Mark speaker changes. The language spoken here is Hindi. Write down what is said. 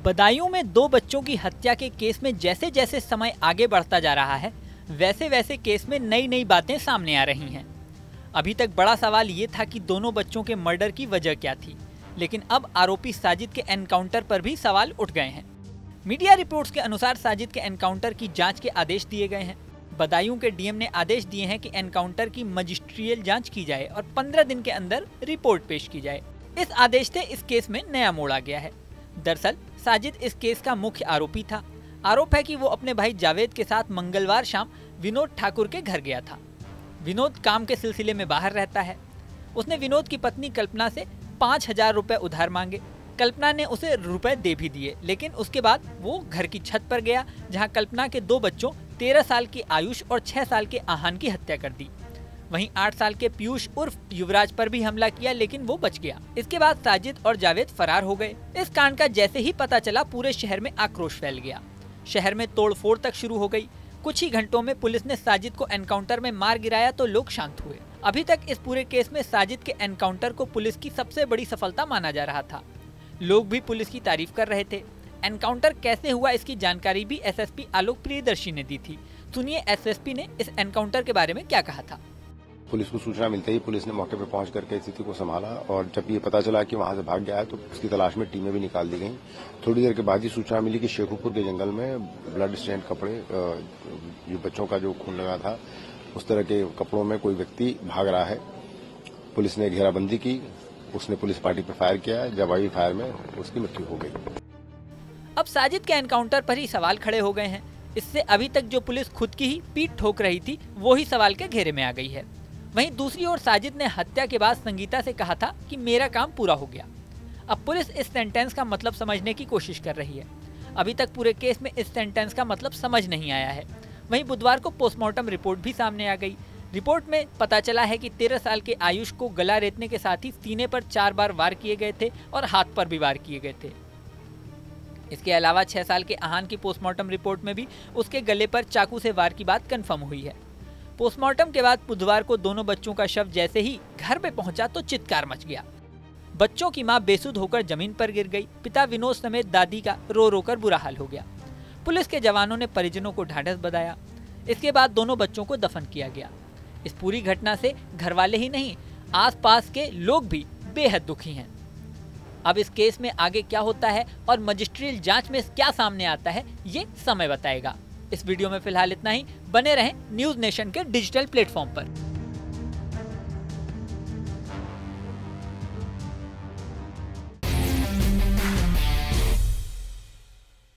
Speaker 1: बदायूं में 2 बच्चों की हत्या के केस में जैसे जैसे समय आगे बढ़ता जा रहा है, वैसे वैसे केस में नई नई बातें सामने आ रही हैं। अभी तक बड़ा सवाल ये था कि दोनों बच्चों के मर्डर की वजह क्या थी, लेकिन अब आरोपी साजिद के एनकाउंटर पर भी सवाल उठ गए हैं। मीडिया रिपोर्ट्स के अनुसार साजिद के एनकाउंटर की जांच के आदेश दिए गए हैं। बदायूं के डीएम ने आदेश दिए हैं कि एनकाउंटर की मजिस्ट्रियल जांच की जाए और 15 दिन के अंदर रिपोर्ट पेश की जाए। इस आदेश से इस केस में नया मोड़ आ गया है। दरअसल साजिद इस केस का मुख्य आरोपी था। आरोप है कि वो अपने भाई जावेद के साथ मंगलवार शाम विनोद ठाकुर के घर गया था। विनोद काम के सिलसिले में बाहर रहता है। उसने विनोद की पत्नी कल्पना से 5,000 रुपए उधार मांगे। कल्पना ने उसे रुपए दे भी दिए, लेकिन उसके बाद वो घर की छत पर गया, जहां कल्पना के 2 बच्चों 13 साल की आयुष और 6 साल के आहान की हत्या कर दी। वहीं 8 साल के पीयूष उर्फ युवराज पर भी हमला किया, लेकिन वो बच गया। इसके बाद साजिद और जावेद फरार हो गए। इस कांड का जैसे ही पता चला, पूरे शहर में आक्रोश फैल गया। शहर में तोड़फोड़ तक शुरू हो गई। कुछ ही घंटों में पुलिस ने साजिद को एनकाउंटर में मार गिराया तो लोग शांत हुए। अभी तक इस पूरे केस में साजिद के एनकाउंटर को पुलिस की सबसे बड़ी सफलता माना जा रहा था। लोग भी पुलिस की तारीफ कर रहे थे। एनकाउंटर कैसे हुआ, इसकी जानकारी भी एसएसपी आलोक प्रियदर्शी ने दी थी। सुनिए एसएसपी ने इस एनकाउंटर के बारे में क्या कहा था।
Speaker 2: पुलिस को सूचना मिलते ही पुलिस ने मौके पर पहुंच करके स्थिति को संभाला, और जब ये पता चला कि वहां से भाग गया है तो उसकी तलाश में टीमें भी निकाल दी गईं। थोड़ी देर के बाद ही सूचना मिली कि शेखुपुर के जंगल में ब्लड स्टेन कपड़े, जो बच्चों का जो खून लगा था, उस तरह के कपड़ों में कोई व्यक्ति भाग रहा है। पुलिस ने घेराबंदी की, उसने पुलिस पार्टी पर फायर किया। जवाबी फायर में उसकी मृत्यु हो गई।
Speaker 1: अब साजिद के एनकाउंटर पर ही सवाल खड़े हो गए हैं। इससे अभी तक जो पुलिस खुद की ही पीठ ठोक रही थी, वो ही सवाल के घेरे में आ गई है। वहीं दूसरी ओर साजिद ने हत्या के बाद संगीता से कहा था कि मेरा काम पूरा हो गया। अब पुलिस इस सेंटेंस का मतलब समझने की कोशिश कर रही है। अभी तक पूरे केस में इस सेंटेंस का मतलब समझ नहीं आया है। वहीं बुधवार को पोस्टमार्टम रिपोर्ट भी सामने आ गई। रिपोर्ट में पता चला है कि 13 साल के आयुष को गला रेतने के साथ ही सीने पर 4 बार वार किए गए थे और हाथ पर भी वार किए गए थे। इसके अलावा 6 साल के आहान की पोस्टमार्टम रिपोर्ट में भी उसके गले पर चाकू से वार की बात कंफर्म हुई है। पोस्टमार्टम के बाद बुधवार को दोनों बच्चों का शव जैसे ही घर में पहुंचा तो चित्कार मच गया। बच्चों की मां बेसुध होकर जमीन पर गिर गई। पिता विनोद समेत दादी का रो रो कर बुरा हाल हो गया। पुलिस के जवानों ने परिजनों को ढांढस बंधाया। इसके बाद दोनों बच्चों को दफन किया गया। इस पूरी घटना से घर वाले ही नहीं, आसपास के लोग भी बेहद दुखी हैं। अब इस केस में आगे क्या होता है और मजिस्ट्रियल जांच में क्या सामने आता है, ये समय बताएगा। इस वीडियो में फिलहाल इतना ही। बने रहें न्यूज़ नेशन के डिजिटल प्लेटफॉर्म पर।